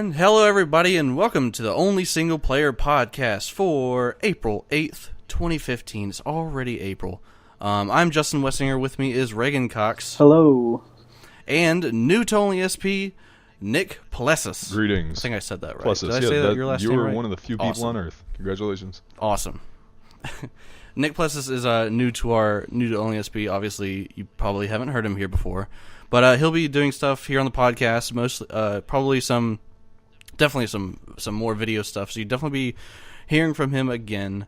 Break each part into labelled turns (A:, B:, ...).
A: And hello everybody and welcome to the only single player podcast for April 8th, 2015. It's already April. I'm Justin Wessinger. With me is Reagan Cox.
B: Hello.
A: And new to Only SP, Nick Plessis.
C: Greetings.
A: I think I said that right.
C: Plessis.
A: Did I say that your last name
C: You were
A: right?
C: one of the few people
A: Awesome.
C: on Earth. Congratulations.
A: Awesome. Nick Plessis is new to Only SP. Obviously, you probably haven't heard him here before, but he'll be doing stuff here on the podcast. Mostly, definitely some more video stuff. So you definitely be hearing from him again.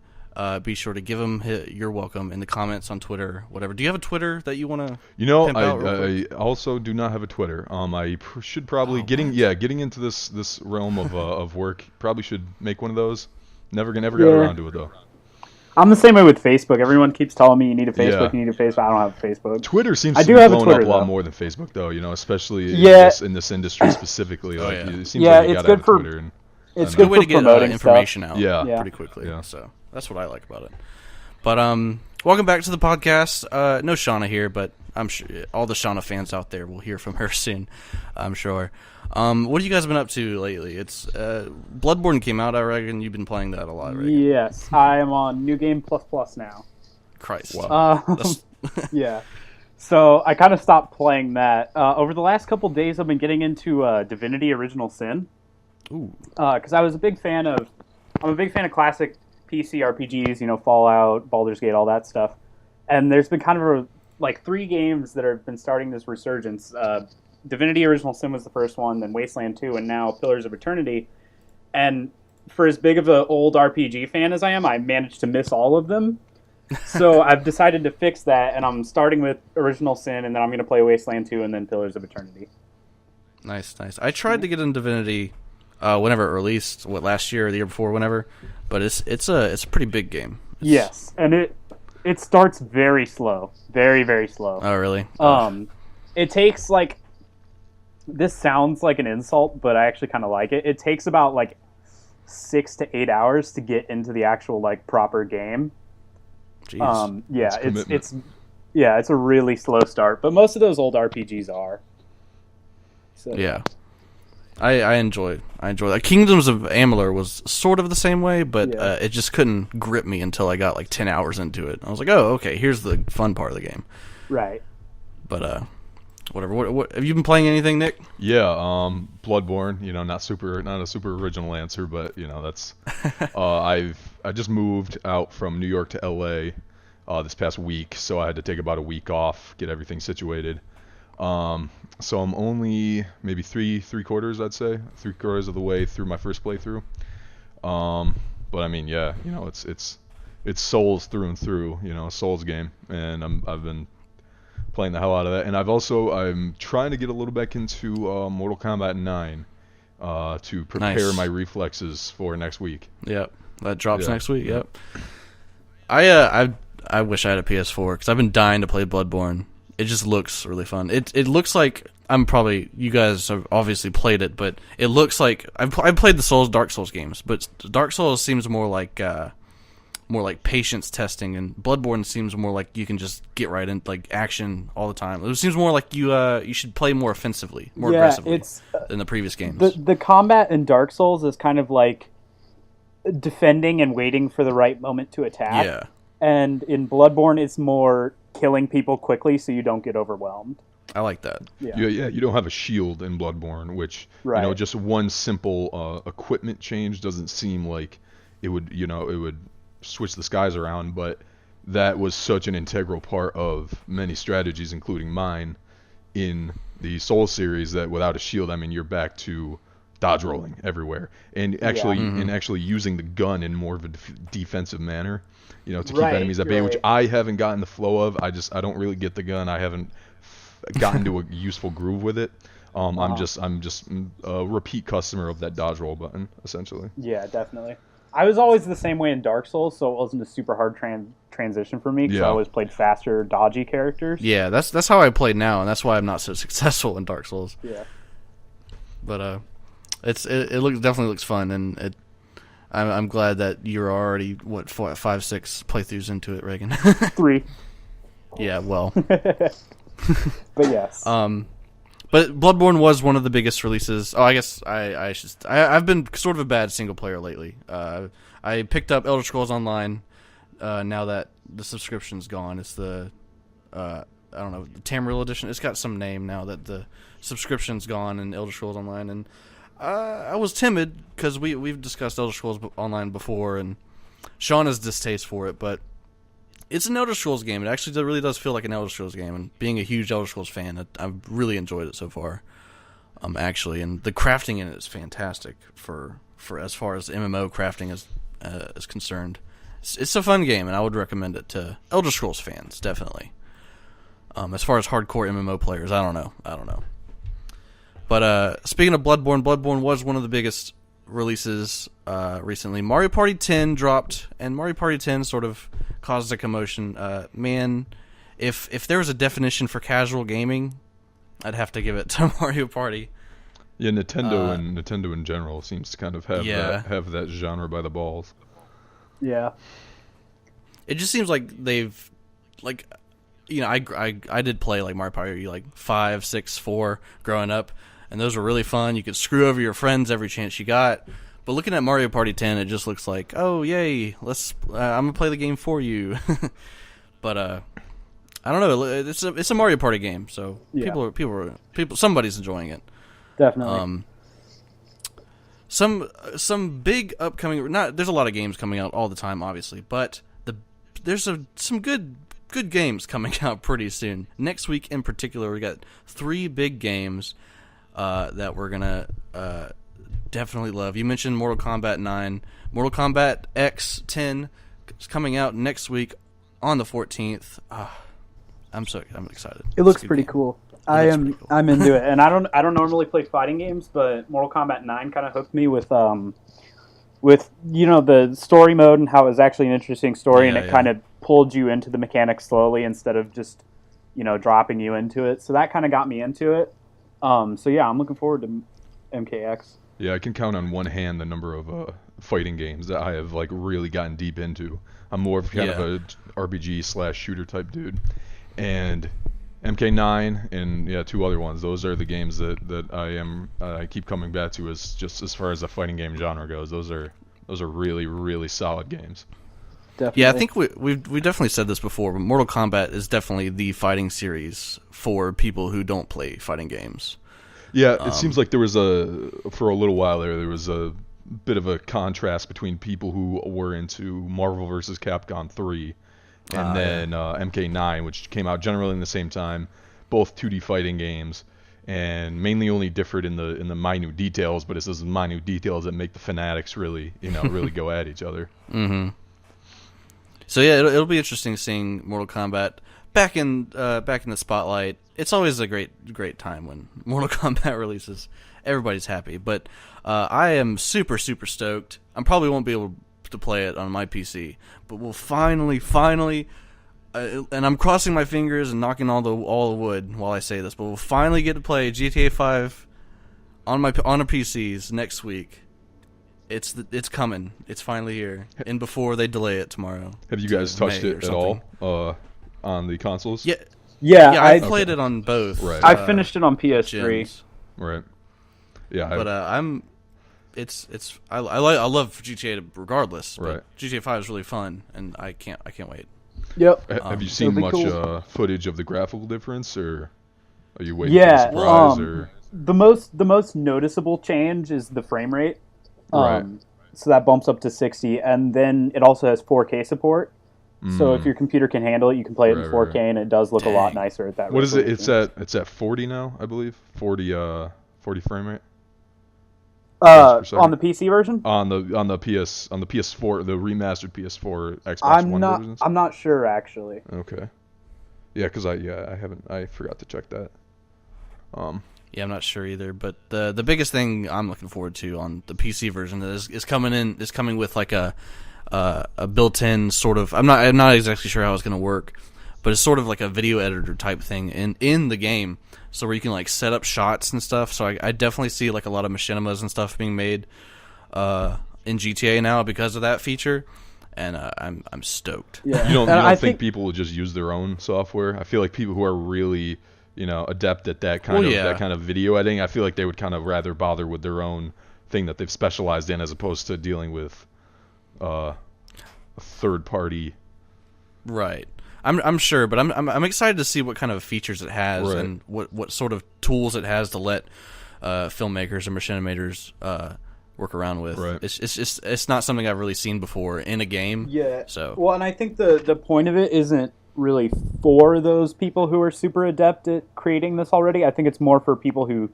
A: Be sure to give him your welcome in the comments on Twitter, whatever. Do you have a Twitter that you want to?
C: I also do not have a Twitter. I should probably getting into this realm of work. Probably should make one of those. Never got around to it though.
B: I'm the same way with Facebook. Everyone keeps telling me you need a Facebook, you need a Facebook. I don't have a Facebook.
C: Twitter seems to be blowing up a lot more than Facebook, though. You know, especially in this industry specifically. It seems like you gotta have Twitter.
B: It's
A: a good way to get information out pretty quickly.
C: Yeah.
A: So that's what I like about it. But welcome back to the podcast. No Shauna here, but I'm sure all the Shauna fans out there will hear from her soon, I'm sure. What have you guys been up to lately? It's Bloodborne came out, I reckon. You've been playing that a lot, right?
B: Yes, I am on New Game Plus Plus now.
A: Christ.
C: Wow.
B: Yeah. So I kind of stopped playing that. Over the last couple days, I've been getting into Divinity Original Sin.
A: Ooh.
B: Because I'm a big fan of classic PC RPGs, you know, Fallout, Baldur's Gate, all that stuff. And there's been kind of three games that have been starting this resurgence. Divinity Original Sin was the first one, then Wasteland 2, and now Pillars of Eternity. And for as big of an old RPG fan as I am, I managed to miss all of them. So I've decided to fix that, and I'm starting with Original Sin, and then I'm going to play Wasteland 2, and then Pillars of Eternity.
A: Nice. I tried to get in Divinity whenever it released, last year or the year before, whenever. But it's a pretty big game.
B: Yes, and it starts very slow. Very, very slow.
A: Oh, really?
B: It takes, this sounds like an insult, but I actually kind of like it. It takes about 6 to 8 hours to get into the actual proper game.
A: Jeez.
B: It's a really slow start, but most of those old RPGs are. So.
A: Yeah. I enjoy that. Kingdoms of Amalur was sort of the same way, but it just couldn't grip me until I got 10 hours into it. I was like, oh, okay, here's the fun part of the game.
B: Right.
A: But whatever. What have you been playing anything, Nick?
C: Yeah, Bloodborne. You know, not a super original answer, but you know that's. I just moved out from New York to L.A. This past week, so I had to take about a week off, get everything situated. So I'm only maybe three quarters of the way through my first playthrough. But I mean, yeah, you know, it's Souls through and through. You know, a Souls game, and I've been playing the hell out of that, and I'm trying to get a little back into Mortal Kombat 9 to prepare my reflexes for next week.
A: Yep, that drops next week. Yep. I wish I had a PS4 because I've been dying to play Bloodborne. It just looks really fun. It looks like you guys have obviously played it, but it looks like I've played the Dark Souls games, but Dark Souls seems more like patience testing, and Bloodborne seems more like you can just get right in action all the time. It seems more like you should play more offensively, more aggressively than the previous games.
B: The combat in Dark Souls is kind of like defending and waiting for the right moment to attack.
A: Yeah.
B: And in Bloodborne, it's more killing people quickly so you don't get overwhelmed.
A: I like that.
C: Yeah, you don't have a shield in Bloodborne, which you know, just one simple equipment change doesn't seem like it would switch the skies around, but that was such an integral part of many strategies, including mine, in the Soul series, that without a shield, I mean, you're back to dodge rolling everywhere, and actually using the gun in more of a defensive manner, you know, to keep enemies at bay, which I haven't gotten the flow of. I don't really get the gun. I haven't gotten to a useful groove with it. I'm just a repeat customer of that dodge roll button, essentially.
B: Yeah, definitely. I was always the same way in Dark Souls, so it wasn't a super hard transition for me because I always played faster, dodgy characters.
A: Yeah, that's how I play now, and that's why I'm not so successful in Dark Souls.
B: Yeah.
A: But it definitely looks fun, and I'm glad that you're already 5-6 playthroughs into it, Reagan.
B: 3.
A: Yeah, well.
B: But yes.
A: But But Bloodborne was one of the biggest releases. Oh, I guess I've been sort of a bad single player lately. I picked up Elder Scrolls Online now that the subscription's gone. It's the I don't know, the Tamriel edition. It's got some name now that the subscription's gone in Elder Scrolls Online, and I was timid because we've discussed Elder Scrolls Online before, and Sean has distaste for it, but it's an Elder Scrolls game. It actually really does feel like an Elder Scrolls game, and being a huge Elder Scrolls fan, I've really enjoyed it so far. Actually, and the crafting in it is fantastic for as far as MMO crafting is concerned. It's a fun game, and I would recommend it to Elder Scrolls fans, definitely. As far as hardcore MMO players, I don't know. But speaking of Bloodborne was one of the biggest releases recently. Mario Party 10 dropped, and Mario Party 10 sort of caused a commotion. Man, if there was a definition for casual gaming, I'd have to give it to Mario Party.
C: Yeah, Nintendo and Nintendo in general seems to kind of have that genre by the balls.
B: Yeah.
A: It just seems like they've, like, you know, I did play like Mario Party like 5, 6, 4 growing up, and those were really fun. You could screw over your friends every chance you got. But looking at Mario Party 10, it just looks like, oh yay, let's I'm gonna play the game for you. But I don't know. It's a Mario Party game, so yeah. people somebody's enjoying it.
B: Definitely.
A: Some big upcoming. There's a lot of games coming out all the time, obviously, but there's some good games coming out pretty soon. Next week in particular, we got 3 big games that we're gonna definitely love. You mentioned Mortal Kombat 9, Mortal Kombat X10 is coming out next week on the 14th. I'm excited.
B: It looks pretty cool. I'm into it, and I don't normally play fighting games, but Mortal Kombat 9 kind of hooked me with you know, the story mode and how it was actually an interesting story, and it kind of pulled you into the mechanics slowly instead of just, you know, dropping you into it. So that kind of got me into it. So yeah, I'm looking forward to MKX.
C: Yeah, I can count on one hand the number of fighting games that I have like really gotten deep into. I'm more of kind of a RPG/shooter type dude, and MK9 and 2 other ones. Those are the games that I keep coming back to as far as the fighting game genre goes. Those are really, really solid games.
B: Definitely.
A: Yeah, I think we definitely said this before, but Mortal Kombat is definitely the fighting series for people who don't play fighting games.
C: Yeah, it seems like for a little while there was a bit of a contrast between people who were into Marvel vs. Capcom 3 and then MK9, which came out generally in the same time, both 2D fighting games, and mainly only differed in the minute details, but it's those minute details that make the fanatics really go at each other.
A: Mm-hmm. So yeah, it'll be interesting seeing Mortal Kombat back in the spotlight. It's always a great time when Mortal Kombat releases. Everybody's happy, but I am super stoked. I probably won't be able to play it on my PC, but we'll finally, and I'm crossing my fingers and knocking all the wood while I say this, but we'll finally get to play GTA 5 on a PCs next week. It's coming. It's finally here, and before they delay it tomorrow.
C: Have you guys touched it at all on the consoles?
B: Yeah.
A: I played it on both.
C: Right.
B: I finished it on PS3.
C: Gyms. Right. Yeah.
A: But I love GTA regardless.
C: Right.
A: But GTA 5 is really fun, and I can't wait.
B: Yep.
C: Have you seen much footage of the graphical difference, or are you waiting
B: Yeah.
C: for a surprise? Or
B: The most noticeable change is the frame rate.
C: Right.
B: So that bumps up to 60, and then it also has 4K support. So if your computer can handle it, you can play it in 4K, and it does look a lot nicer at that.
C: What is it? It's at 40 now, I believe. 40 frame rate.
B: On the PC version?
C: On the PS4, the remastered PS4 Xbox One versions.
B: I'm not sure actually.
C: Okay. Yeah, because I forgot to check that.
A: Yeah, I'm not sure either. But the biggest thing I'm looking forward to on the PC version is coming with like a built-in sort of. I'm not exactly sure how it's going to work, but it's sort of like a video editor type thing in the game, so where you can like set up shots and stuff. So I definitely see like a lot of machinimas and stuff being made in GTA now because of that feature, and I'm stoked.
C: Yeah. You don't think people will just use their own software? I feel like people who are really adept at that kind of video editing. I feel like they would kind of rather bother with their own thing that they've specialized in, as opposed to dealing with a third party.
A: Right. I'm sure, but I'm excited to see what kind of features it has and what sort of tools it has to let filmmakers and machinimators work around with.
C: Right.
A: It's not something I've really seen before in a game.
B: Yeah.
A: So
B: well, and I think the point of it isn't really for those people who are super adept at creating this already. I think it's more for people who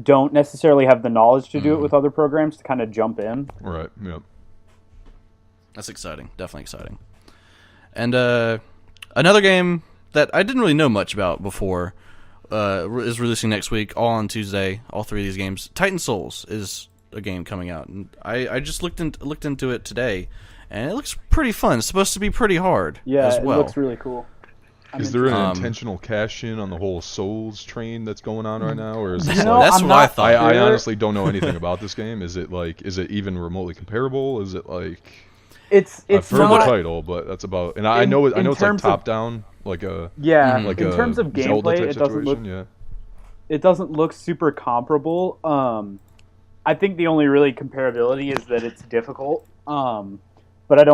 B: don't necessarily have the knowledge to do it with other programs to kind of jump in.
C: Right. Yep.
A: That's exciting. Definitely exciting. And another game that I didn't really know much about before is releasing next week, all on Tuesday. All three of these games. Titan Souls is a game coming out, and I just looked into it today, and it looks pretty fun. It's supposed to be pretty hard.
B: Yeah,
A: as well.
B: It looks really cool.
C: Is there an intentional cash in on the whole Souls train that's going on right now, or is this
A: that's what I thought.
C: I honestly don't know anything about this game. Is it even remotely comparable? Is it like
B: it's
C: I've heard
B: not,
C: the title, but that's about. And I know it's like top down, like a like
B: in
C: a
B: terms of
C: Zelda
B: gameplay,
C: type
B: it doesn't look
C: situation,
B: it doesn't look super comparable. I think the only really comparability is that it's difficult. But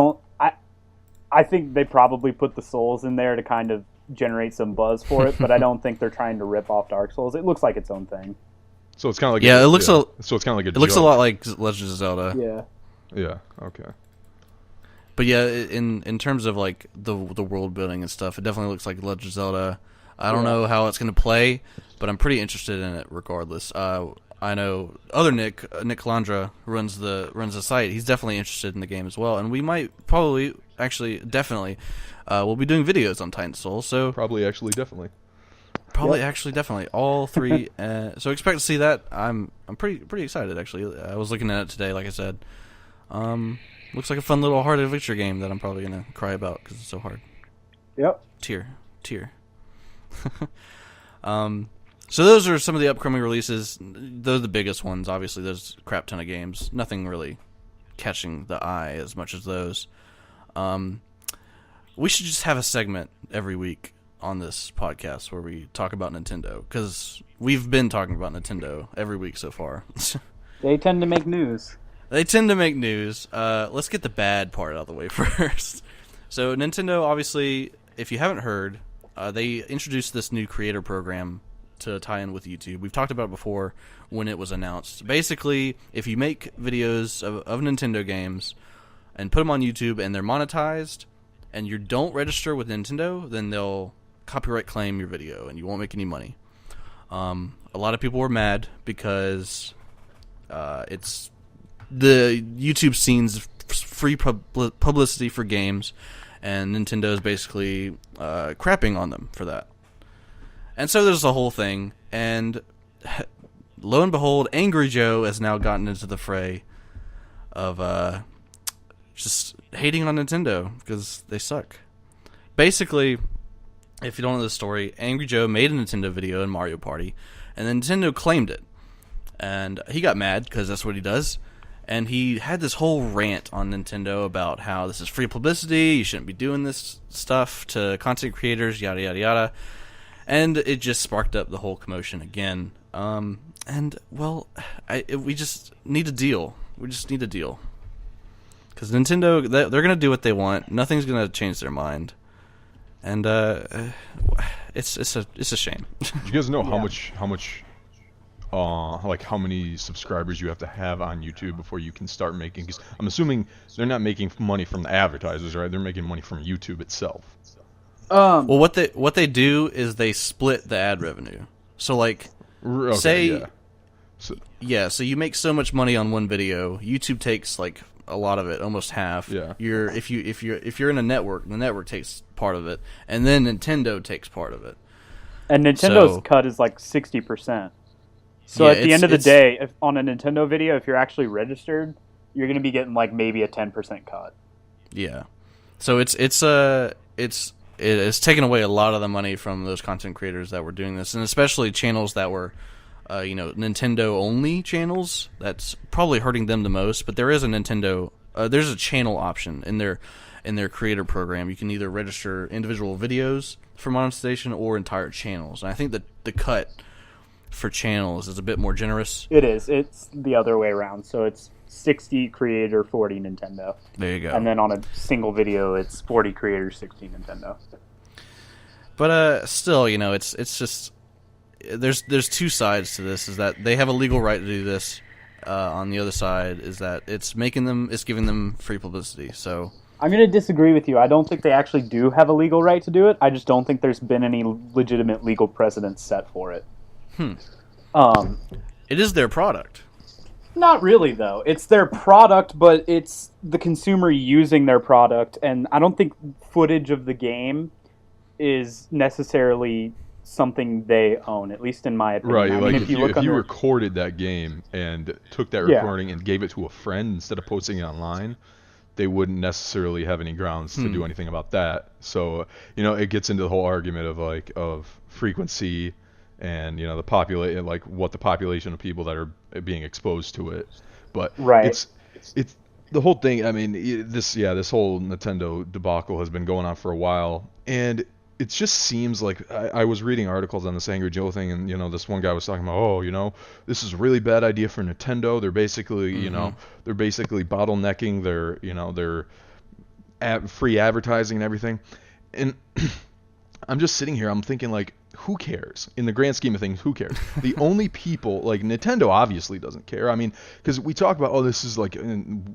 B: I think they probably put the Souls in there to kind of generate some buzz for it, but I don't think they're trying to rip off Dark Souls. It looks like its own thing.
C: So it's kind of like
A: so
C: it's kind of like
A: it looks a lot like Legend of Zelda.
B: Yeah.
C: Okay.
A: But yeah, in terms of like the world building and stuff, it definitely looks like Legend of Zelda. I don't know how it's going to play, but I'm pretty interested in it regardless. I know other Nick Calandra runs the site. He's definitely interested in the game as well, and we might definitely we'll be doing videos on Titan Souls. So
C: definitely
A: all three. So expect to see that. I'm pretty excited actually. I was looking at it today, like I said. Looks like a fun little hard adventure game that I'm probably gonna cry about because it's so hard.
B: Yep.
A: Tear. So those are some of the upcoming releases. Those are the biggest ones. Obviously, there's a crap ton of games. Nothing really catching the eye as much as those. We should just have a segment every week on this podcast where we talk about Nintendo, because we've been talking about Nintendo every week so far.
B: They tend to make news. Let's get the bad part out of the way first. So Nintendo, obviously, if you haven't heard, they introduced this new creator program to tie in with YouTube. We've talked about it before when it was announced. Basically, if you make videos of Nintendo games and put them on YouTube and they're monetized and you don't register with Nintendo, then they'll copyright claim your video and you won't make any money. A lot of people were mad because it's the YouTube scene's free publicity for games, and Nintendo is basically crapping on them for that. And so there's the whole thing, and lo and behold, Angry Joe has now gotten into the fray of just hating on Nintendo because they suck. Basically, if you don't know the story, Angry Joe made a Nintendo video in Mario Party, and then Nintendo claimed it. And he got mad because that's what he does. And he had this whole rant on Nintendo about how this is free publicity, you shouldn't be doing this stuff to content creators, yada, yada, yada. And it just sparked up the whole commotion again. We just need a deal. We just need a deal. Because Nintendo, they're going to do what they want. Nothing's going to change their mind. And it's a shame.
C: Do you guys know how many subscribers you have to have on YouTube before you can start making? Because I'm assuming they're not making money from the advertisers, right? They're making money from YouTube itself.
A: Well, what they do is they split the ad revenue. So like, so you make so much money on one video, YouTube takes like a lot of it, almost half.
C: Yeah.
A: If you're in a network, the network takes part of it, and then Nintendo takes part of it.
B: And Nintendo's cut is like 60%. So at the end of the day, if on a Nintendo video, if you're actually registered, you're going to be getting like maybe a 10% cut.
A: Yeah. So it's taken away a lot of the money from those content creators that were doing this, and especially channels that were, Nintendo only channels. That's probably hurting them the most. But there is a Nintendo, there's a channel option in there, in their creator program, you can either register individual videos for monetization or entire channels. And I think that the cut for channels is a bit more generous.
B: It is. It's the other way around. So it's 60 creator, 40 Nintendo.
A: There you go.
B: And then on a single video, it's 40 creators, 60 Nintendo.
A: But still, you know, it's just there's two sides to this. Is that they have a legal right to do this. On the other side is that it's giving them free publicity. So
B: I'm going to disagree with you. I don't think they actually do have a legal right to do it. I just don't think there's been any legitimate legal precedent set for it.
A: It is their product.
B: Not really, though. It's their product, but it's the consumer using their product, and I don't think footage of the game is necessarily something they own, at least in my opinion.
C: Right,
B: I mean,
C: like if you recorded that game and took that recording and gave it to a friend instead of posting it online, they wouldn't necessarily have any grounds to do anything about that. So, you know, it gets into the whole argument of frequency and, you know, what the population of people that are being exposed to it. But it's the whole thing. I mean, this whole Nintendo debacle has been going on for a while, and it just seems like I was reading articles on this Angry Joe thing, and, you know, this one guy was talking about, oh, you know, this is a really bad idea for Nintendo. They're basically, you know, bottlenecking their, you know, their free advertising and everything. And I'm just sitting here, I'm thinking, like, who cares? In the grand scheme of things, who cares? The only people, like, Nintendo obviously doesn't care. I mean, because we talk about, oh, this is like,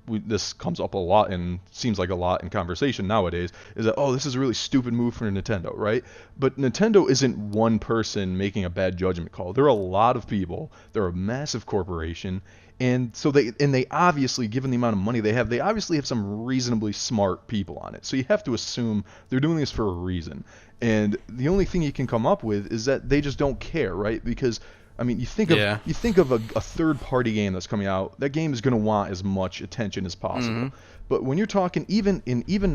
C: this comes up a lot and seems like a lot in conversation nowadays, is that, oh, this is a really stupid move for Nintendo, right? But Nintendo isn't one person making a bad judgment call. There are a lot of people. They're a massive corporation. And so they obviously, given the amount of money they obviously have some reasonably smart people on it. So you have to assume they're doing this for a reason. And the only thing you can come up with is that they just don't care, right? Because, I mean, you think of a third-party game that's coming out, that game is going to want as much attention as possible. Mm-hmm. But when you're talking, even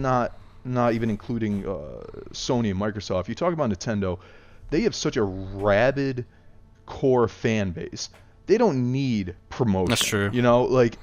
C: not even including Sony and Microsoft, you talk about Nintendo, they have such a rabid core fan base. They don't need promotion.
A: That's true.
C: You know, like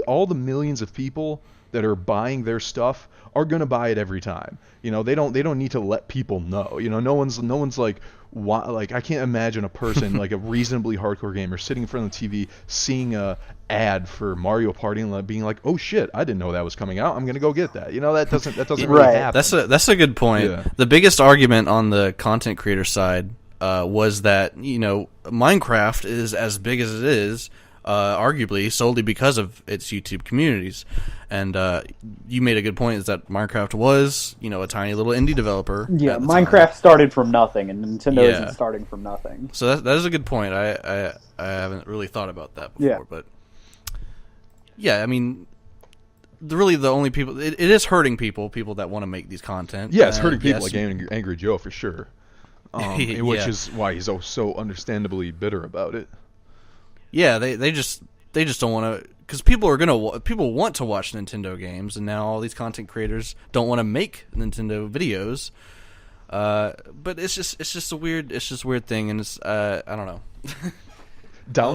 C: all the millions of people that are buying their stuff are gonna buy it every time. You know, they don't need to let people know. You know, no one's like, why, like, I can't imagine a person like a reasonably hardcore gamer sitting in front of the TV seeing a ad for Mario Party and being like, oh shit, I didn't know that was coming out. I'm gonna go get that. You know, that doesn't really happen.
A: That's a good point. Yeah. The biggest argument on the content creator side was that, you know, Minecraft is as big as it is, arguably solely because of its YouTube communities. And you made a good point, is that Minecraft was, you know, a tiny little indie developer.
B: Yeah, Minecraft started from nothing, and Nintendo isn't starting from nothing.
A: So that is a good point. I haven't really thought about that before, but yeah, I mean, the only people it is hurting people that want to make these content.
C: Yeah, it's hurting people like Angry Joe for sure. Which is why he's so understandably bitter about it.
A: Yeah, they just don't want to, because people want to watch Nintendo games, and now all these content creators don't want to make Nintendo videos. But it's just a weird thing, and it's I don't know.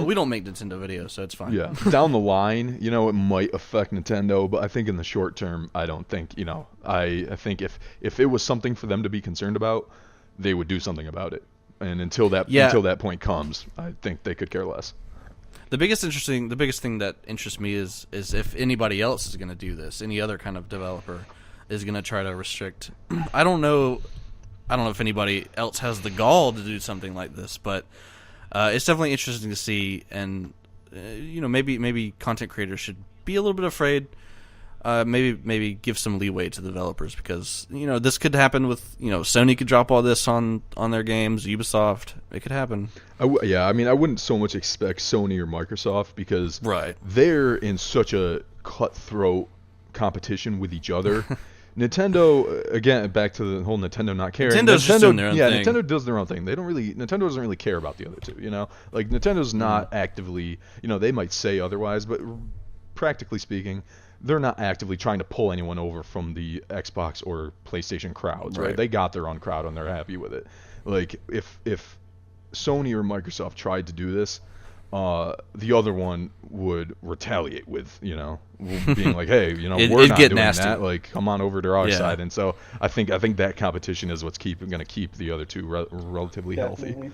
A: We don't make Nintendo videos, so it's fine.
C: Yeah, down the line, you know, it might affect Nintendo, but I think in the short term, I don't think, you know, I think if it was something for them to be concerned about, they would do something about it. And until that point comes, I think they could care less.
A: The biggest thing that interests me is if anybody else is going to do this, any other kind of developer is going to try to restrict. I don't know if anybody else has the gall to do something like this, but it's definitely interesting to see. And you know, maybe content creators should be a little bit afraid. Maybe give some leeway to the developers, because, you know, this could happen with, you know, Sony could drop all this on their games, Ubisoft, it could happen.
C: I mean, I wouldn't so much expect Sony or Microsoft, because they're in such a cutthroat competition with each other. Nintendo, again, back to the whole Nintendo not caring.
A: Nintendo just doing their own thing.
C: Nintendo does their own thing. Nintendo doesn't really care about the other two, you know? Like, Nintendo's not actively, you know, they might say otherwise, but practically speaking, they're not actively trying to pull anyone over from the Xbox or PlayStation crowds, right? They got their own crowd and they're happy with it. Like, if Sony or Microsoft tried to do this, the other one would retaliate with, being like, hey,
A: It'd
C: not
A: get
C: doing
A: nasty.
C: that. Like, come on over to our
A: Yeah.
C: side. And so I think that competition is what's going to keep the other two relatively healthy.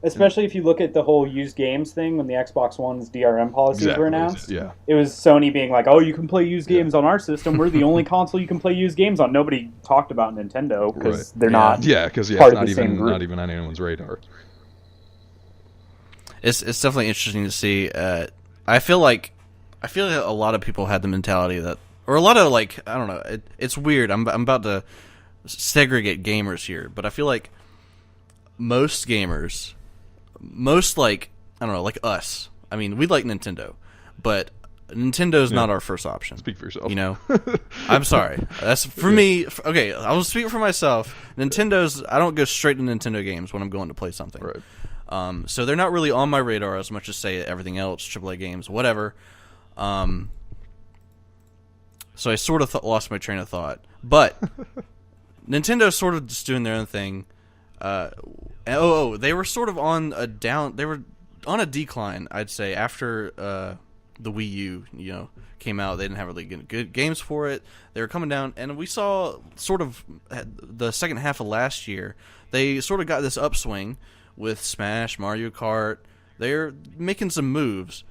B: Especially if you look at the whole used games thing when the Xbox One's DRM policies were announced.
C: Yeah.
B: It was Sony being like, oh, you can play used games on our system. We're the only console you can play used games on. Nobody talked about Nintendo because they're not.
C: Yeah, because
B: part
C: it's
B: of the same group.
C: not even on anyone's radar.
A: It's definitely interesting to see. I feel like a lot of people had the mentality that, or a lot of I don't know. It's weird. I'm about to segregate gamers here, but I feel like most gamers, I don't know, like us. I mean, we like Nintendo, but Nintendo's not our first option.
C: Speak for yourself.
A: I'm sorry. That's for me. Okay, I'll speak for myself. Nintendo's. I don't go straight to Nintendo games when I'm going to play something.
C: Right.
A: So they're not really on my radar as much as say everything else, AAA games, whatever. So I sort of lost my train of thought, but Nintendo's sort of just doing their own thing. They were sort of on a down. They were on a decline, I'd say, after the Wii U, came out. They didn't have really good games for it. They were coming down, and we saw sort of the second half of last year. They sort of got this upswing with Smash, Mario Kart. They're making some moves,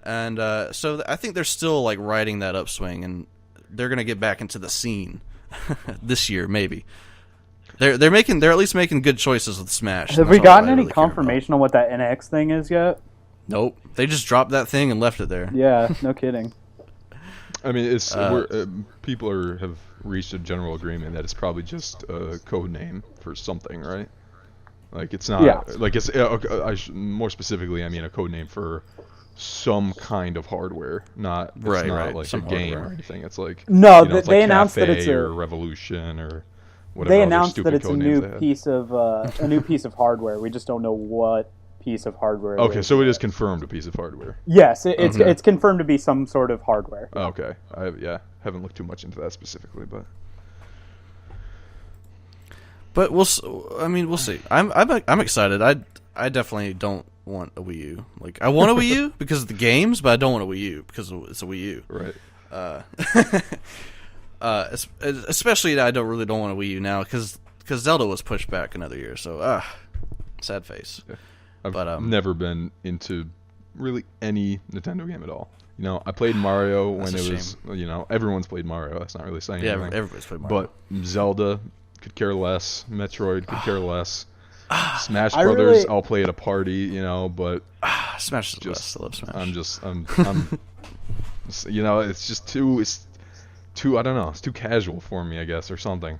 A: and so I think they're still riding that upswing, and they're gonna get back into the scene this year, maybe. They're at least making good choices with Smash.
B: Have we gotten any confirmation on what that NX thing is yet?
A: Nope. They just dropped that thing and left it there.
B: Yeah, no kidding.
C: I mean, people have reached a general agreement that it's probably just a code name for something, right? Like it's not it's more specifically, I mean, a code name for some kind of hardware, not like some a game or anything. It's like
B: they announced that it's
C: a Revolution or whatever.
B: They announced that it's a new piece of hardware. We just don't know what piece of hardware.
C: Okay, so it is confirmed a piece of hardware.
B: Yes, it's confirmed to be some sort of hardware.
C: Okay, I haven't looked too much into that specifically,
A: but we'll see. I'm excited. I definitely don't want a Wii U. I want a Wii U because of the games, but I don't want a Wii U because it's a Wii U.
C: Right.
A: Especially I don't want a Wii U now because Zelda was pushed back another year. So sad face.
C: Yeah. I've never been into really any Nintendo game at all. I played Mario when it was, everyone's played Mario. That's not really saying anything.
A: Yeah, everybody's played Mario.
C: But Zelda, could care less. Metroid, could care less. Smash Brothers, I'll play at a party, but
A: Smash is the best. I love Smash.
C: I'm it's just too, I don't know, it's too casual for me, I guess, or something.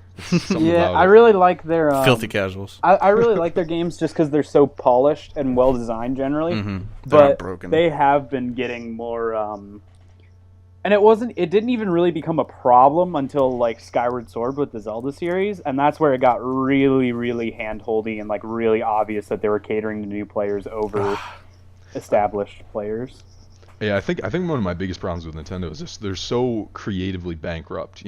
B: I really like their
A: filthy casuals.
B: I really like their games just because they're so polished and well designed generally.
A: Mm-hmm.
B: But
A: broken.
B: They have been getting more, and it didn't even really become a problem until Skyward Sword with the Zelda series, and that's where it got really, really hand-holdy and really obvious that they were catering to new players over established players.
C: Yeah, I think one of my biggest problems with Nintendo is just they're so creatively bankrupt,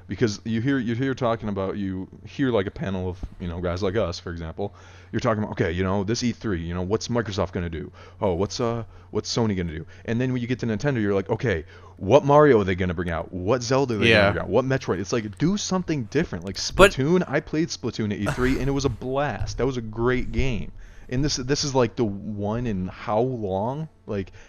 C: because you hear talking about, you hear a panel of guys like us, for example. You're talking about, okay, this E3, what's Microsoft gonna do? Oh, what's Sony gonna do? And then when you get to Nintendo, you're like, okay, what Mario are they gonna bring out? What Zelda are they gonna bring out? What Metroid? It's do something different. Splatoon. I played Splatoon at E3 and it was a blast. That was a great game. And this is the one in how long?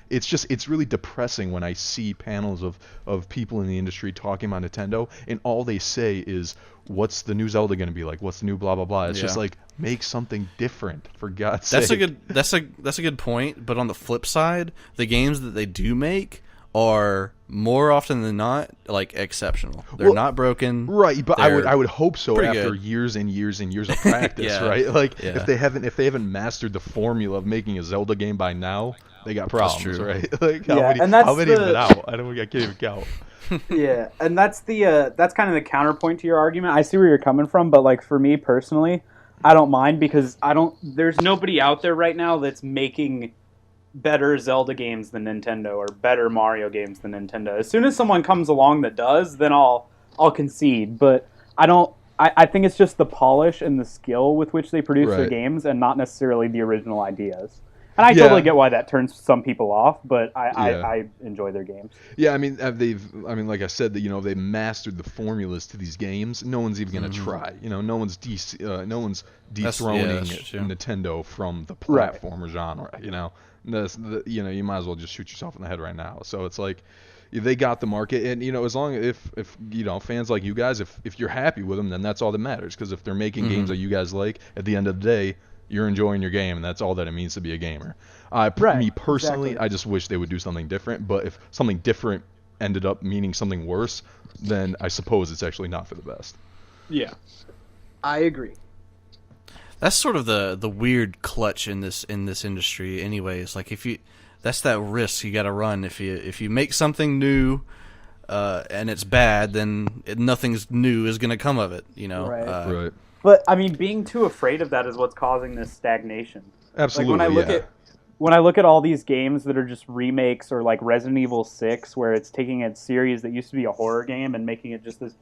C: It's really depressing when I see panels of people in the industry talking about Nintendo, and all they say is, what's the new Zelda going to be like? What's the new blah blah blah? It's just make something different, for God's sake.
A: That's a good point. But on the flip side, the games that they do make are more often than not exceptional. They're not broken,
C: right? But I would hope so after years and years and years of practice, right? If they haven't mastered the formula of making a Zelda game by now, they got problems, right? How many have been out? I can't even count.
B: Yeah, and that's kind of the counterpoint to your argument. I see where you're coming from, but for me personally, I don't mind because there's nobody out there right now that's making better Zelda games than Nintendo or better Mario games than Nintendo. As soon as someone comes along that does, then I'll concede. But I think it's just the polish and the skill with which they produce their games and not necessarily the original ideas. And I totally get why that turns some people off, but I enjoy their games.
C: Yeah, I mean, like I said, that they've mastered the formulas to these games. No one's even gonna try. No one's dethroning Nintendo from the platformer genre. You might as well just shoot yourself in the head right now. So it's like they got the market, and as long as if fans like you guys, if you're happy with them, then that's all that matters. Because if they're making games that you guys like, at the end of the day, you're enjoying your game, and that's all that it means to be a gamer. Me personally, I just wish they would do something different. But if something different ended up meaning something worse, then I suppose it's actually not for the best.
B: Yeah, I agree.
A: That's sort of the weird clutch in this industry, anyways. Like that's that risk you got to run. If you make something new, and it's bad, then nothing's new is going to come of it.
C: Right.
B: But I mean, being too afraid of that is what's causing this stagnation.
C: Absolutely.
B: Like when I look at all these games that are just remakes, or like Resident Evil 6, where it's taking a series that used to be a horror game and making it just this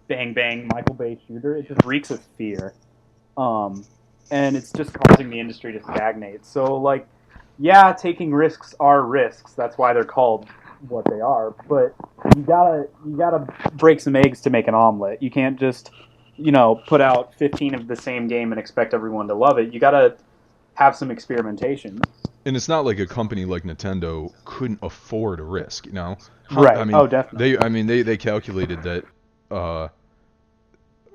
B: bang bang Michael Bay shooter, it just reeks of fear. And it's just causing the industry to stagnate. So like, yeah, taking risks are risks. That's why they're called what they are. But you gotta break some eggs to make an omelet. You can't just put out 15 of the same game and expect everyone to love it. You gotta have some experimentation.
C: And it's not like a company like Nintendo couldn't afford a risk,
B: Right.
C: I mean,
B: definitely.
C: They calculated that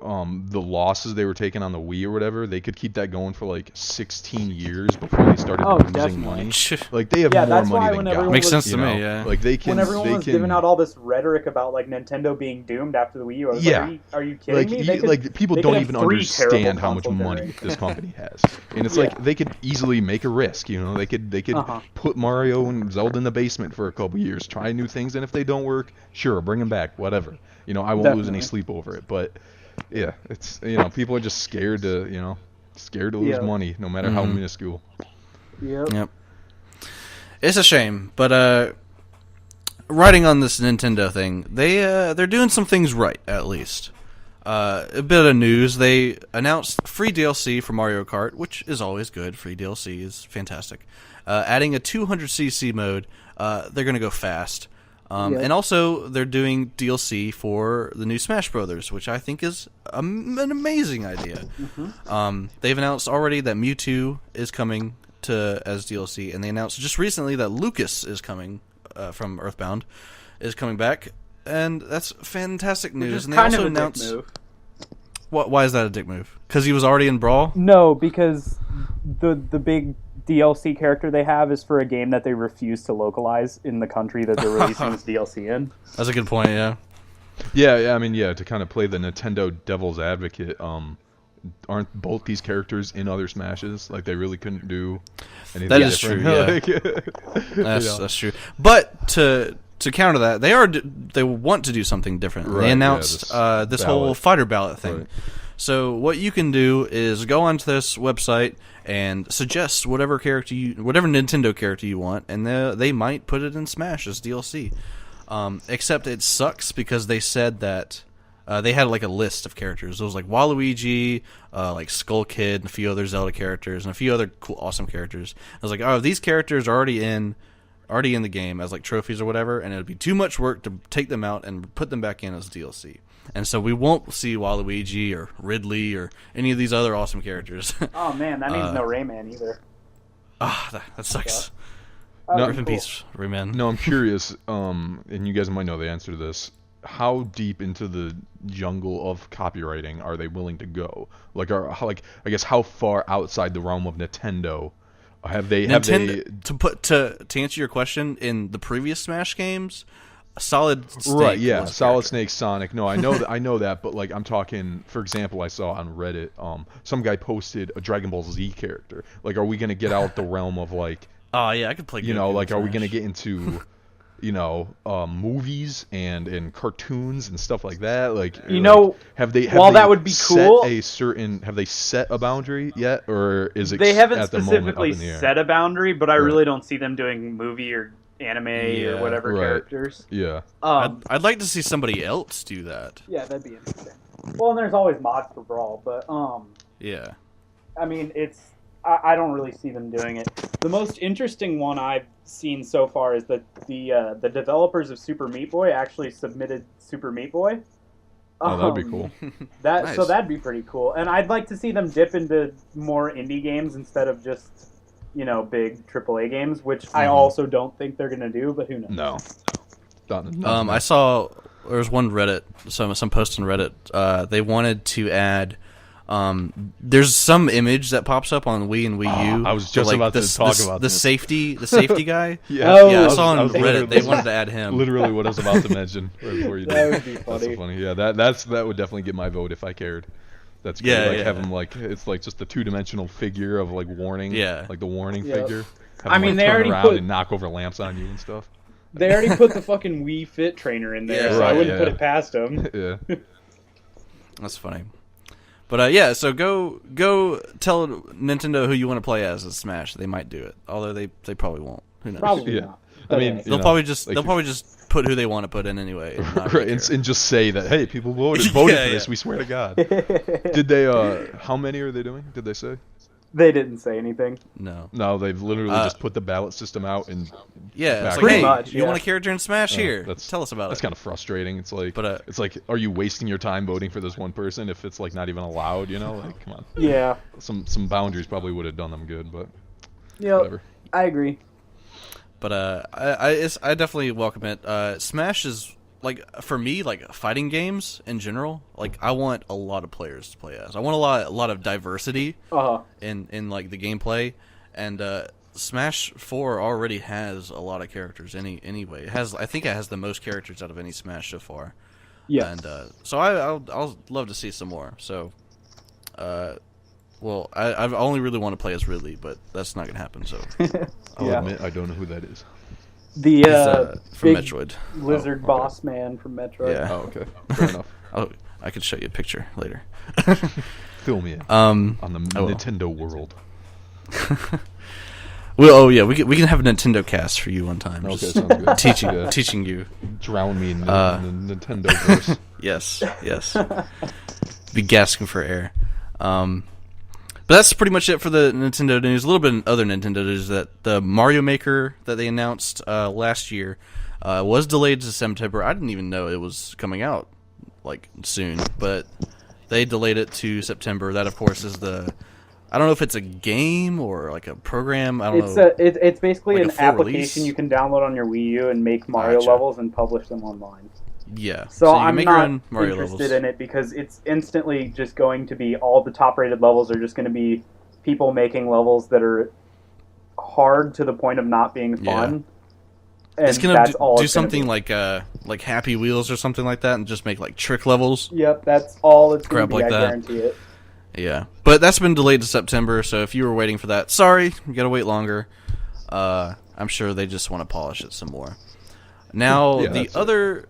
C: the losses they were taking on the Wii or whatever, they could keep that going for like 16 years before they started losing money. Like they have more money than God.
A: Makes sense to me. Yeah.
C: Like they can.
B: When everyone was giving out all this rhetoric about like Nintendo being doomed after the Wii U, I was like, are you kidding me?
C: People don't even understand how much money this company has, and it's like they could easily make a risk. They could put Mario and Zelda in the basement for a couple years, try new things, and if they don't work, sure, bring them back, whatever. I won't lose any sleep over it, but. Yeah, it's people are just scared to lose money, no matter how minuscule.
B: Yep.
A: It's a shame, but writing on this Nintendo thing, they're doing some things right, at least. A bit of news: they announced free DLC for Mario Kart, which is always good. Free DLC is fantastic. Adding a 200cc mode, they're going to go fast. And also, they're doing DLC for the new Smash Brothers, which I think is an amazing idea. They've announced already that Mewtwo is coming as DLC, and they announced just recently that Lucas is coming from Earthbound, is coming back, and that's fantastic news. And they also announced, dick move. Why is that a dick move? Because he was already in Brawl?
B: No, because the big DLC character they have is for a game that they refuse to localize in the country that they're releasing this DLC in.
A: That's a good point, yeah.
C: Yeah, I mean, to kind of play the Nintendo devil's advocate, aren't both these characters in other Smashes? Like, they really couldn't do anything
A: that is
C: different.
A: True, yeah. That's true. But to counter that, they want to do something different. Right, they announced this whole fighter ballot thing. Right. So what you can do is go onto this website and suggest whatever Nintendo character you want, and they might put it in Smash as DLC. Except it sucks because they said that they had like a list of characters. It was like Waluigi, like Skull Kid, and a few other Zelda characters, and a few other cool, awesome characters. I was like, oh, these characters are already in the game as like trophies or whatever, and it would be too much work to take them out and put them back in as DLC. And so we won't see Waluigi or Ridley or any of these other awesome characters.
B: Oh man, that means no Rayman either.
A: That sucks.
C: No,
A: rip in peace, Rayman.
C: No, I'm curious, and you guys might know the answer to this. How deep into the jungle of copywriting are they willing to go? I guess how far outside the realm of Nintendo have they?
A: To answer your question, in the previous Smash games, Solid Snake.
C: Right, yeah, Solid Snake, Sonic. No, I know that, but like I'm talking, for example, I saw on Reddit, some guy posted a Dragon Ball Z character. Like, are we gonna get out the realm of like?
A: Oh yeah, I could play.
C: Are we gonna get into, movies and cartoons and stuff like that? Like, have they
B: that would be cool.
C: Have they set a boundary yet, or is it?
B: They haven't
C: at
B: specifically
C: the moment
B: set a boundary, but I really don't see them doing movie or anime or whatever characters.
C: Yeah.
A: I'd like to see somebody else do that.
B: Yeah, that'd be interesting. Well, and there's always mods for Brawl, but
A: yeah.
B: I mean, I don't really see them doing it. The most interesting one I've seen so far is that the developers of Super Meat Boy actually submitted Super Meat Boy.
C: Oh, that'd be cool.
A: Nice.
B: So that'd be pretty cool. And I'd like to see them dip into more indie games instead of just, big AAA games, which I also don't think they're going to do, but who knows?
C: No.
A: I saw there was one Reddit, some post on Reddit. They wanted to add. There's some image that pops up on Wii and Wii U.
C: I was just about to talk about
A: the
C: this.
A: safety guy.
C: Yeah,
A: I saw on Reddit they wanted to add him.
C: Literally what I was about to mention right before you did.
B: That would be funny.
C: That's so funny. Yeah, that would definitely get my vote if I cared. That's great.
A: Yeah,
C: have him it's like just a 2-dimensional figure of like warning.
A: Yeah.
C: Like the warning
B: Yep.
C: figure. Have
B: I
C: him,
B: mean, they
C: turn
B: already
C: around
B: put-
C: and knock over lamps on you and stuff.
B: They already put the fucking Wii Fit trainer in there,
A: Yeah,
B: so I
C: right,
B: wouldn't put
C: yeah.
B: it past them.
C: Yeah.
A: That's funny. But so go tell Nintendo who you want to play as in Smash. They might do it, although they probably won't. Who knows?
B: Probably
C: Yeah.
B: not.
C: I mean,
B: Okay.
A: They'll
C: know,
A: probably just
C: like-
A: put who they want to put in anyway. And not
C: Right,
A: really
C: and,
A: care.
C: and just say that, hey, people voted
A: Yeah,
C: for
A: yeah.
C: this. We swear to God. Did they? How many are they doing? Did they say?
B: They didn't say anything.
A: No.
C: No, they've literally just put the ballot system out and.
A: Yeah, it's like,
C: Pretty
A: hey,
B: much,
A: you
B: yeah.
A: want a character in Smash? Here,
C: That's-
A: tell us about
C: That's
A: it.
C: kind of frustrating. It's like,
A: But,
C: are you wasting your time voting for this one person if it's like not even allowed? Like, come on.
B: Yeah.
C: Some boundaries probably would have done them good, but
B: Yep.
C: whatever.
B: I agree.
A: But I definitely welcome it. Smash is like for me like fighting games in general. Like I want a lot of players to play as. I want a lot of diversity in like the gameplay, and Smash 4 already has a lot of characters. Anyway, I think it has the most characters out of any Smash so far.
B: Yeah.
A: And so I'll love to see some more. So, well, I only really want to play as Ridley, but that's not gonna happen. So
C: I'll
B: Yeah.
C: admit I don't know who that is.
B: The
A: he's from
B: big
A: Metroid.
B: lizard
C: okay.
B: boss man from Metroid.
A: Yeah.
C: Oh, okay. Fair enough.
A: I could show you a picture later.
C: Fill me in
A: Um,
C: on the
A: I will.
C: Nintendo world.
A: Well, we can have a Nintendo cast for you one time.
C: Okay,
A: just
C: sounds good.
A: teaching
C: Yeah.
A: teaching you.
C: Drown me in the Nintendo verse.
A: Yes. Be gasping for air. But that's pretty much it for the Nintendo news. A little bit of other Nintendo news that the Mario Maker that they announced last year was delayed to September. I didn't even know it was coming out like soon, but they delayed it to September. That, of course, is I don't know if it's a game or like a program. I don't know.
B: It's basically
A: Like a
B: an
A: full
B: application
A: release?
B: you can download on your Wii U and make Mario
A: Gotcha.
B: levels and publish them online.
A: Yeah.
B: So
A: you can
B: I'm
A: make your
B: not
A: own Mario
B: interested
A: levels.
B: in it because it's instantly just going to be all the top-rated levels are just going to be people making levels that are hard to the point of not being fun. And
A: It's gonna
B: that's all
A: do
B: it's gonna
A: something
B: be.
A: like Happy Wheels or something like that, and just make like trick levels.
B: Yep, that's all it's going
A: Crap
B: to be.
A: like
B: I
A: that.
B: guarantee it.
A: Yeah, but that's been delayed to September. So if you were waiting for that, sorry, you gotta wait longer. I'm sure they just want to polish it some more. Now
C: Yeah,
A: the
C: that's it.
A: other.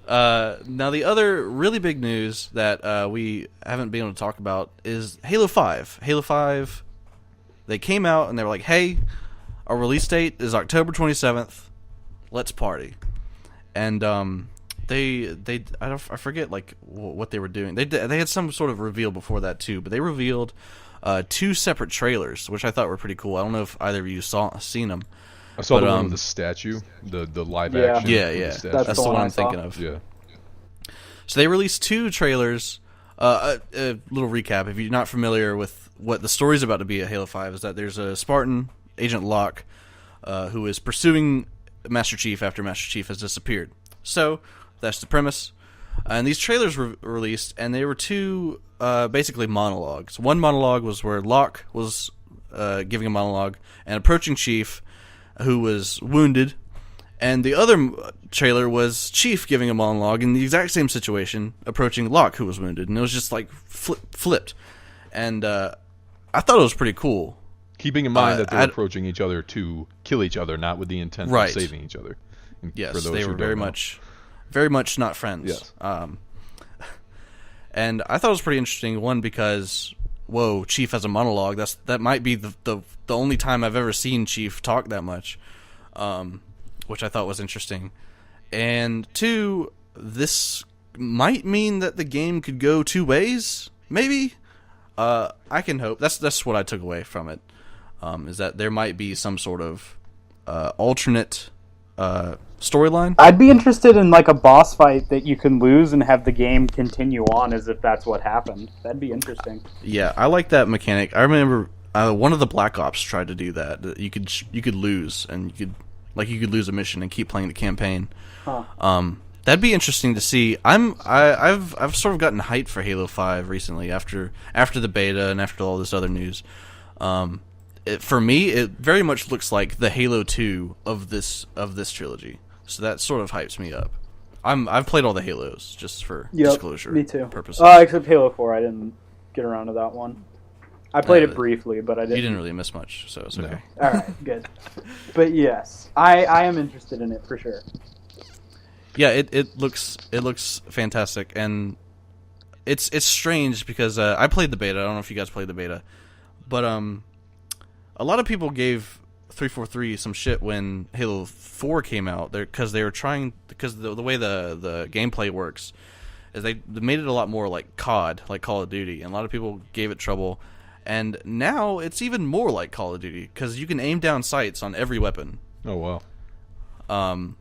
A: Now the other really big news that we haven't been able to talk about is Halo 5. Halo 5, they came out and they were like, hey, our release date is October 27th. Let's party. And I forget like what they were doing. They had some sort of reveal before that too, but they revealed 2 separate trailers, which I thought were pretty cool. I don't know if either of you seen them.
C: I saw
A: But,
C: the one with the statue, the live
B: Yeah.
C: action.
A: Yeah,
C: with the
A: yeah.
C: statue.
B: That's
A: That's
B: the
A: the
B: one
A: one
B: I
A: I'm
B: saw.
A: thinking of.
C: Yeah.
A: So they released 2 trailers. A little recap: if you're not familiar with what the story's about to be at Halo 5, is that there's a Spartan, Agent Locke, who is pursuing Master Chief after Master Chief has disappeared. So that's the premise. And these trailers were released, and they were 2 basically monologues. One monologue was where Locke was giving a monologue and approaching Chief, who was wounded. And the other trailer was Chief giving a monologue in the exact same situation, approaching Locke, who was wounded. And it was just like flipped. And I thought it was pretty cool.
C: Keeping in mind that they're
A: I'd-
C: approaching each other to kill each other, not with the intent
A: Right.
C: of saving each other. And
A: Yes,
C: for those
A: they
C: who
A: were
C: don't know.
A: very much not friends.
C: Yes.
A: And I thought it was pretty interesting. One, because whoa, Chief has a monologue. That might be the only time I've ever seen Chief talk that much, which I thought was interesting. And 2, this might mean that the game could go 2 ways, maybe. I can hope. That's what I took away from it. Is that there might be some sort of alternate storyline.
B: I'd be interested in like a boss fight that you can lose and have the game continue on as if that's what happened. That'd be interesting.
A: Yeah, I like that mechanic. I remember one of the Black Ops tried to do that. That you could lose and you could lose a mission and keep playing the campaign.
B: Huh.
A: That'd be interesting to see. I've sort of gotten hyped for Halo 5 recently after the beta and after all this other news. For me, it very much looks like the Halo 2 of this trilogy. So that sort of hypes me up. I've played all the Halos just for disclosure
B: me too.
A: purposes.
B: Except Halo 4, I didn't get around to that one. I played it briefly, but I didn't.
A: You didn't really miss much, so it's okay.
B: No. All right, good. But yes, I am interested in it for sure.
A: Yeah, it looks fantastic, and it's strange because I played the beta. I don't know if you guys played the beta, but a lot of people gave 343 some shit when Halo 4 came out there because they were trying, because the way the gameplay works is they made it a lot more like COD, like Call of Duty, and a lot of people gave it trouble. And now it's even more like Call of Duty because you can aim down sights on every weapon.
C: Oh wow.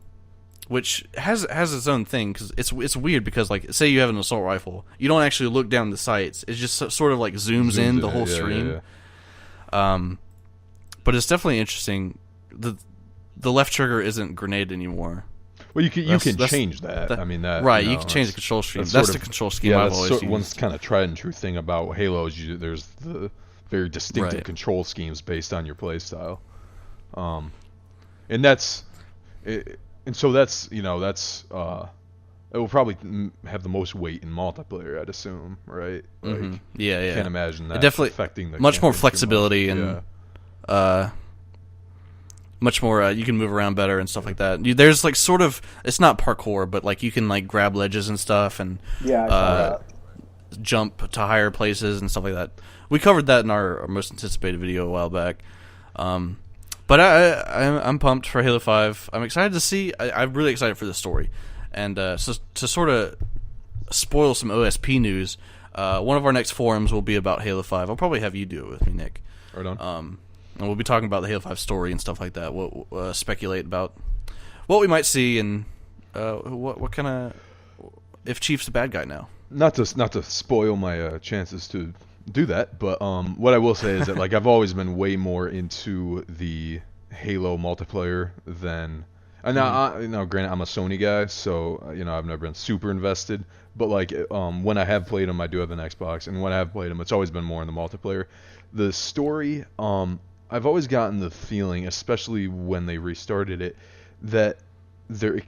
A: Which has its own thing because it's weird because like say you have an assault rifle, you don't actually look down the sights. It just sort of like zooms in the whole screen. Yeah. But it's definitely interesting. The left trigger isn't grenade anymore.
C: Well, you can change that. I mean that
A: right. You can change the control scheme. That's the control scheme I've always used.
C: One kind of tried and true thing about Halo is there's the very distinctive control schemes based on your play style, and that's it. And so that's it will probably have the most weight in multiplayer, I'd assume, right? Like,
A: yeah.
C: Can't imagine that
A: definitely
C: affecting the
A: much more flexibility and much more. You can move around better and stuff like that. There's like sort of it's not parkour, but like you can like grab ledges and stuff and jump to higher places and stuff like that. We covered that in our most anticipated video a while back. But I'm pumped for Halo 5. I'm excited to see. I'm really excited for the story, and so to sort of spoil some OSP news, one of our next forums will be about Halo 5. I'll probably have you do it with me, Nick.
C: Right on.
A: And we'll be talking about the Halo 5 story and stuff like that. We'll speculate about what we might see and what kind of if Chief's the bad guy now.
C: Not to spoil my chances to do that, but what I will say is that like I've always been way more into the Halo multiplayer than now granted I'm a Sony guy, so I've never been super invested, but like when I have played them, I do have an Xbox, and when I have played them, it's always been more in the multiplayer. The story, I've always gotten the feeling, especially when they restarted it, that they're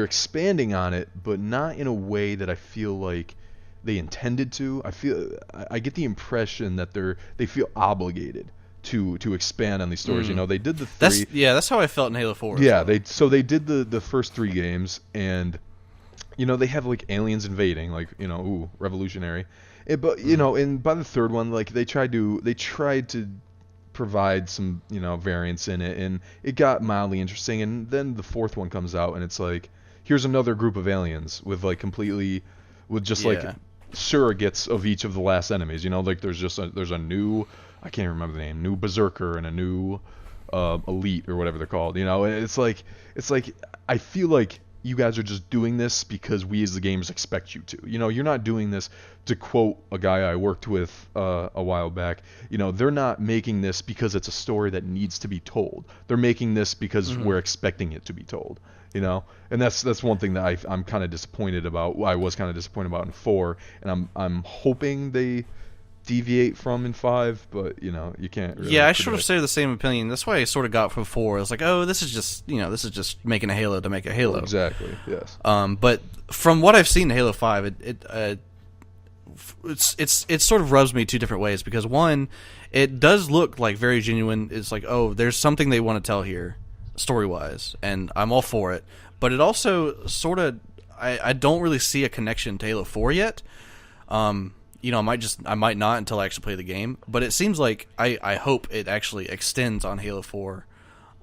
C: expanding on it, but not in a way that I feel like they intended to. I get the impression that they feel obligated to expand on these stories. They did the three.
A: That's how I felt in Halo 4.
C: Yeah, they did the first 3 games, and they have like aliens invading, like revolutionary. But and by the third one, like they tried to provide some variance in it, and it got mildly interesting. And then the fourth one comes out, and it's like here's another group of aliens with like like surrogates of each of the last enemies. Like there's a new, I can't remember the name, new berserker and a new elite or whatever they're called. It's like I feel like you guys are just doing this because we as the gamers expect you to. You're not doing this to quote a guy I worked with a while back. They're not making this because it's a story that needs to be told. They're making this because we're expecting it to be told. And that's one thing that I'm kind of disappointed about. I was kind of disappointed about in 4, and I'm hoping they deviate from in 5, but you can't really
A: I sort of share the same opinion. That's why I sort of got from 4. It's like, oh, this is just making a Halo to make a Halo.
C: Exactly. Yes.
A: But from what I've seen in Halo 5, it sort of rubs me 2 different ways, because one, it does look like very genuine. It's like, oh, there's something they want to tell here story-wise, and I'm all for it. But it also sort of I don't really see a connection to Halo 4 yet. I might not until I actually play the game, but it seems like I hope it actually extends on Halo 4,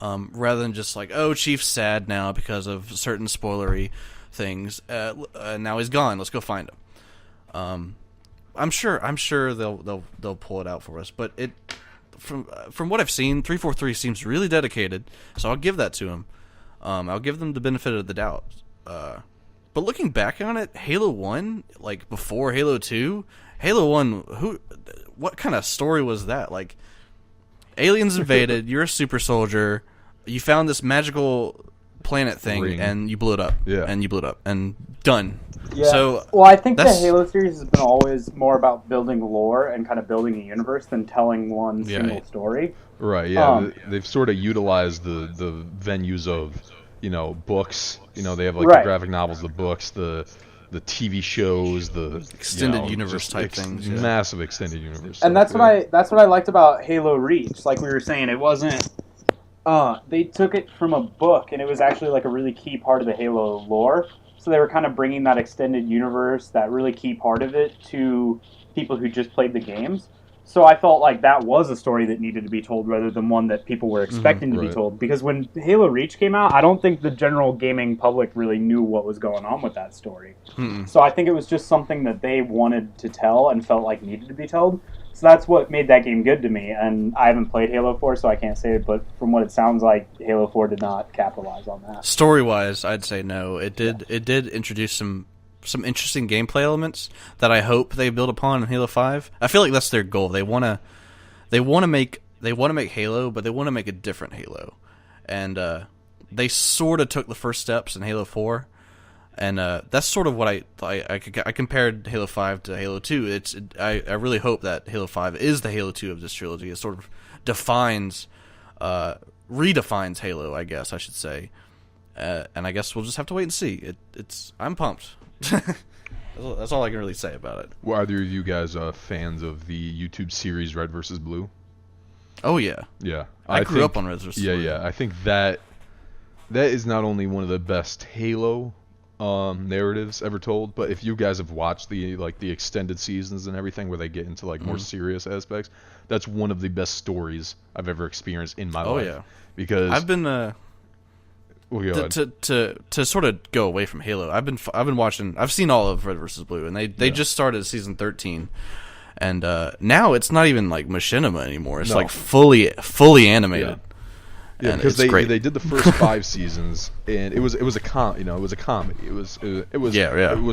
A: rather than just like, oh, Chief's sad now because of certain spoilery things. Now he's gone. Let's go find him. I'm sure they'll pull it out for us. But from what I've seen, 343 seems really dedicated, so I'll give that to them. I'll give them the benefit of the doubt. But looking back on it, Halo 1, like before Halo 2, Halo 1, what kind of story was that? Like, aliens invaded, you're a super soldier, you found this magical planet thing, and you blew it up.
C: Yeah.
A: And you blew it up. And done.
B: Yeah.
A: So,
B: well, I think the Halo series has been always more about building lore and kind of building a universe than telling one single story.
C: Right, yeah. They've sort of utilized the venues of, books. They have, like, the graphic novels, the books, the TV shows, the
A: extended universe type things,
C: massive extended universe.
B: And that's what I liked about Halo Reach. Like we were saying, it wasn't. They took it from a book, and it was actually like a really key part of the Halo lore. So they were kind of bringing that extended universe, that really key part of it, to people who just played the games. So I felt like that was a story that needed to be told rather than one that people were expecting to be told. Because when Halo Reach came out, I don't think the general gaming public really knew what was going on with that story. So I think it was just something that they wanted to tell and felt like needed to be told. So that's what made that game good to me. And I haven't played Halo 4, so I can't say it, but from what it sounds like, Halo 4 did not capitalize on that.
A: Story-wise, I'd say no. It did introduce some interesting gameplay elements that I hope they build upon in Halo 5. I feel like that's their goal. They want to make Halo, but they want to make a different Halo. And they sort of took the first steps in Halo 4. And that's sort of what I compared Halo 5 to Halo 2. I really hope that Halo 5 is the Halo 2 of this trilogy. It sort of redefines Halo, I guess I should say. And I guess we'll just have to wait and see. I'm pumped. That's all I can really say about it.
C: Were either of you guys fans of the YouTube series Red vs. Blue?
A: Oh yeah.
C: Yeah.
A: I grew up on Red vs. Blue.
C: Yeah. I think that is not only one of the best Halo narratives ever told, but if you guys have watched the extended seasons and everything where they get into like more serious aspects, that's one of the best stories I've ever experienced in my life. Oh yeah. Because
A: I've been to sort of go away from Halo. I've been watching. I've seen all of Red vs. Blue, and they just started season 13, and now it's not even like machinima anymore. It's like fully animated.
C: Yeah, because they did the first 5 seasons, and it was a comedy. It was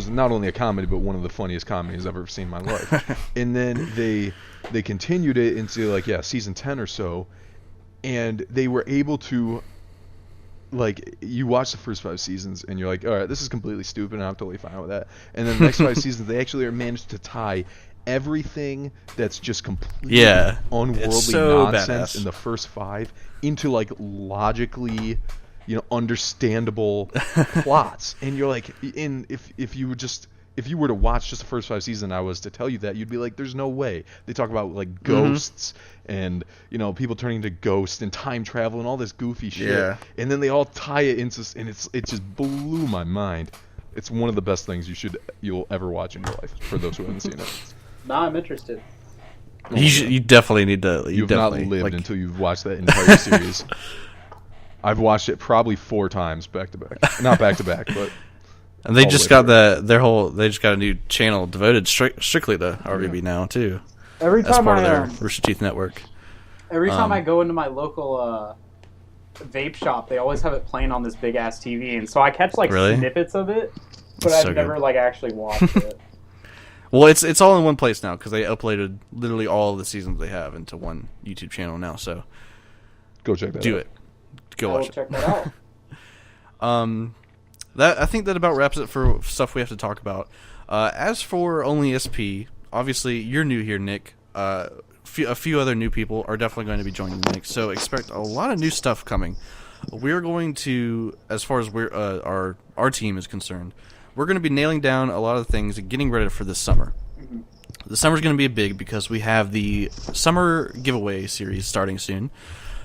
C: not only a comedy, but one of the funniest comedies I've ever seen in my life. And then they continued it into season 10 or so, and they were able to. Like, you watch the first 5 seasons, and you're like, all right, this is completely stupid, and I'm totally fine with that. And then the next 5 seasons, they actually managed to tie everything that's just completely unworldly nonsense in the first 5 into, like, logically, understandable plots. And you're like, if you were to watch just the first 5 seasons and I was to tell you that, you'd be like, there's no way. They talk about, like, ghosts and, people turning to ghosts and time travel and all this goofy shit. Yeah. And then they all tie it into, and it just blew my mind. It's one of the best things you'll ever watch in your life, for those who haven't seen it.
B: Now I'm interested.
A: You definitely need to.
C: You've not lived until you've watched that entire series. I've watched it probably 4 times back to back. Not back to back, but...
A: And they just got they just got a new channel devoted strictly to RVB now too.
B: Every time
A: as part of their Rooster Teeth network.
B: Every time I go into my local vape shop, they always have it playing on this big ass TV, and so I catch snippets of it, but I've never actually watched it.
A: Well, it's all in one place now because they uploaded literally all of the seasons they have into one YouTube channel now. So
C: go check that out.
A: Do it. Go watch it.
B: Check that out.
A: I think that about wraps it for stuff we have to talk about. As for Only SP, obviously you're new here, Nick. A few other new people are definitely going to be joining Nick, so expect a lot of new stuff coming. We're going to, as far as our team is concerned, we're going to be nailing down a lot of things and getting ready for this summer. Mm-hmm. The summer's going to be big because we have the summer giveaway series starting soon.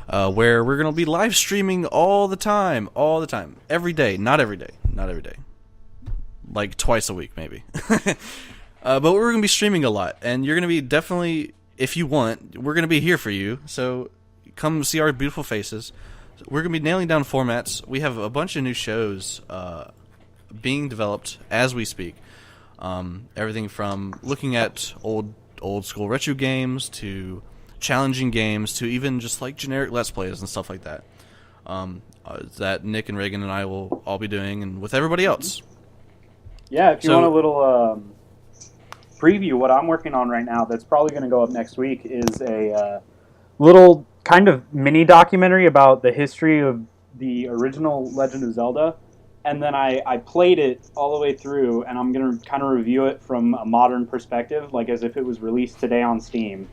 A: Where we're going to be live streaming all the time, every day, not every day, like twice a week maybe. But we're going to be streaming a lot, and you're going to be definitely, if you want, we're going to be here for you. So come see our beautiful faces. We're going to be nailing down formats. We have a bunch of new shows being developed as we speak. Everything from looking at old school retro games to challenging games to even just like generic Let's Plays and stuff like that. That Nick and Reagan and I will all be doing, and with everybody else.
B: Yeah, if you want a little preview, what I'm working on right now that's probably going to go up next week is a little kind of mini documentary about the history of the original Legend of Zelda. And then I played it all the way through, and I'm going to kind of review it from a modern perspective, like as if it was released today on Steam,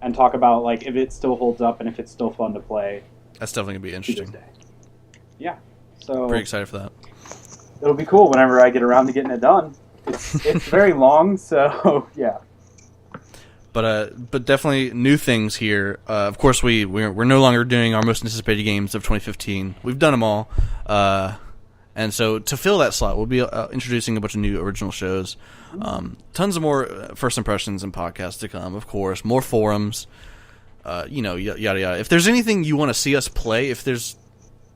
B: and talk about like if it still holds up and if it's still fun to play.
A: That's definitely going to be interesting.
B: Yeah. So
A: pretty excited for that.
B: It'll be cool whenever I get around to getting it done. It's very long, so yeah.
A: But definitely new things here. Of course, we're no longer doing our most anticipated games of 2015. We've done them all, and so to fill that slot, we'll be introducing a bunch of new original shows. Tons of more first impressions and podcasts to come. Of course, more forums. Yada yada. If there's anything you want to see us play, if there's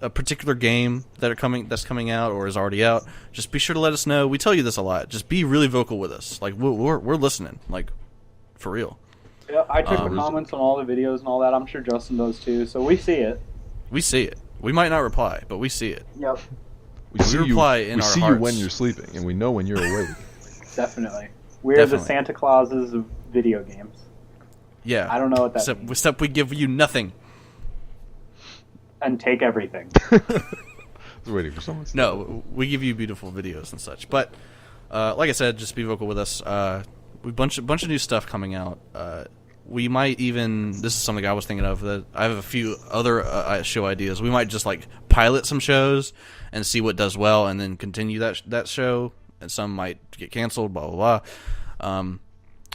A: a particular game that's coming out or is already out, just be sure to let us know. We tell you this a lot. Just be really vocal with us. Like we're listening. Like for real.
B: Yeah, I check the comments on all the videos and all that. I'm sure Justin does too. So we see it.
A: We see it. We might not reply, but we see it.
B: Yep.
C: We see
A: reply in
C: we
A: our
C: see
A: hearts.
C: you when you're sleeping, and we know when you're awake.
B: Definitely. We're the Santa Clauses of video games.
A: Yeah.
B: I don't know what that means.
A: Except we give you nothing.
B: And take everything.
C: I was waiting for someone to say
A: No, we give you beautiful videos and such. But like I said, just be vocal with us. We bunch of new stuff coming out. We might even, this is something I was thinking of, that I have a few other show ideas. We might just like pilot some shows and see what does well, and then continue that show. And some might get canceled. Blah blah blah.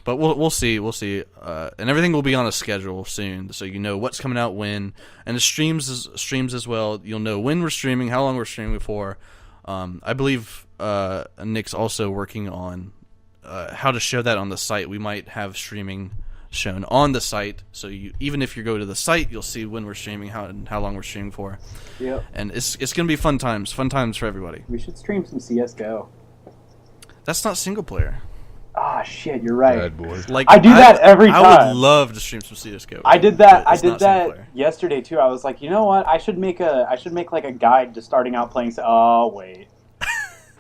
A: But we'll see. And everything will be on a schedule soon, so you know what's coming out when. And the streams as well. You'll know when we're streaming, how long we're streaming for. I believe Nick's also working on how to show that on the site. We might have streaming shown on the site, so even if you go to the site, you'll see when we're streaming, how long we're streaming for.
B: Yep.
A: And it's going to be fun times for everybody.
B: We should stream some CS:GO.
A: That's not single player.
B: Ah, shit, you're right.
C: Bad boy.
A: Like
B: I do that every time.
A: I would love to stream some CS:GO.
B: I did that yesterday too. I was like, you know what? I should make like a guide to starting out playing. Oh wait,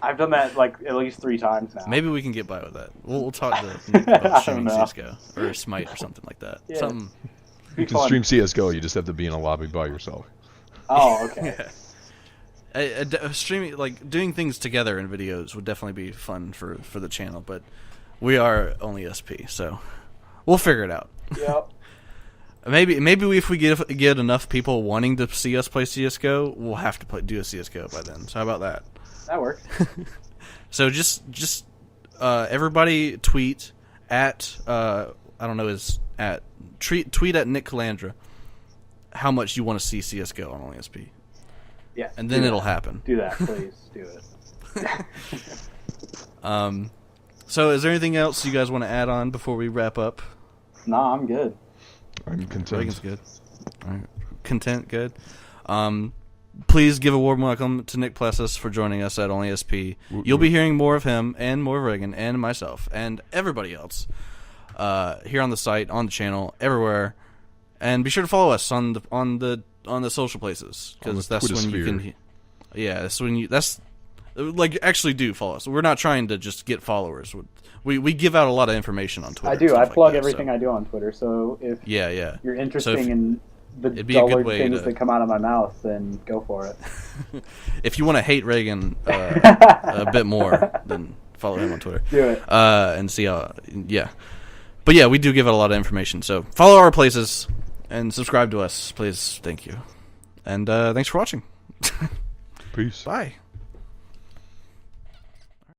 B: I've done that like at least 3 times now.
A: Maybe we can get by with that. We'll talk to Nick about streaming CS:GO or Smite or something like that.
B: Yeah.
A: Something.
C: You can stream CS:GO. You just have to be in a lobby by yourself.
B: Oh, okay.
A: Yeah. Streaming, like doing things together in videos, would definitely be fun for the channel, but we are only SP, so we'll figure it out.
B: Yep.
A: Maybe if we get enough people wanting to see us play CS:GO, we'll have to do a CS:GO by then. So how about that?
B: That works.
A: So just everybody tweet at I don't know tweet at Nick Calandra how much you want to see CS:GO on Only SP.
B: Yeah.
A: And then it'll happen.
B: Do that, please. Do it.
A: So is there anything else you guys want to add on before we wrap up?
B: Nah, I'm good.
C: I'm content.
A: Reagan's good. All right. Content, good. Please give a warm welcome to Nick Plessis for joining us at Only SP. You'll be hearing more of him and more of Reagan and myself and everybody else here on the site, on the channel, everywhere. And be sure to follow us on the social places, because that's when you can. Yeah, that's when you. That's like actually do follow us. We're not trying to just get followers. We give out a lot of information on Twitter.
B: I do. I plug everything I do on Twitter. So if you're interested in the duller things that come out of my mouth, then go for it.
A: If you want to hate Reagan a bit more, then follow him on Twitter.
B: Do it.
A: And see how. Yeah, but yeah, we do give out a lot of information. So follow our places and subscribe to us, please. Thank you. And thanks for watching.
C: Peace.
A: Bye.